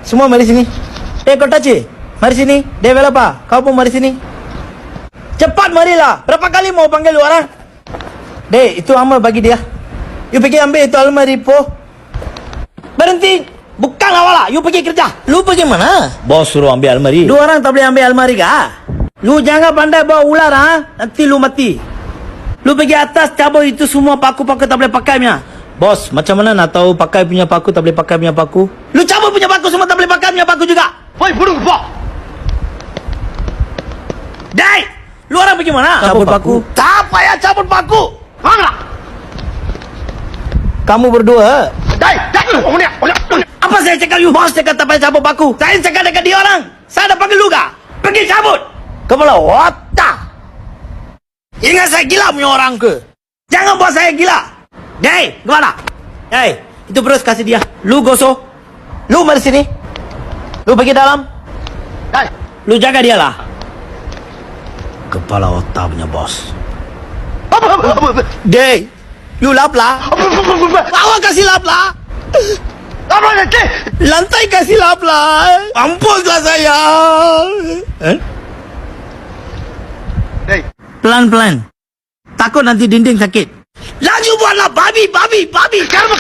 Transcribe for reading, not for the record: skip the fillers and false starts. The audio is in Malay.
Semua mari sini. Kotaci, mari sini. Developer, kau pun mari sini. Cepat marilah. Berapa kali mau panggil lu orang? Itu amal bagi dia. You pergi ambil itu almari po. Berhenti. Bukan awala. You pergi kerja. Lu pergi mana? Bos suruh ambil almari. Dua orang tak boleh ambil almari kah? Lu jangan pandai bawa ular ha? Nanti lu mati. Lu pergi atas cabut itu semua paku-paku tak boleh pakai punya. Bos, macam mana nak tahu pakai punya paku tak boleh pakai punya paku? Lu cabut punya paku semua tak boleh pakai punya paku juga. Woi, burung apa? Dai, lu orang pergi mana? Cabut paku. Tak payah cabut paku. Mana? Kamu berdua. Dai. Apa saya cakap you? Bos cakap tak payah cabut paku. Saya cakap dekat dia orang. Saya dah panggil lu kah? Pergi cabut. Kepala otak. Ingat saya gila punya orang ke? Jangan buat saya gila. Dai, kemana? Itu terus kasih dia. Lu gosok. Lu mari sini. Lu pergi dalam. Dai. Lu jaga dia lah. Kepala otak punya bos. Dai, lu lap lah. Awak kasih lap lah. Lantai kasih lap lah. Ampuslah saya. Pelan-pelan. Takut nanti dinding sakit. Laju buatlah babi. Karma.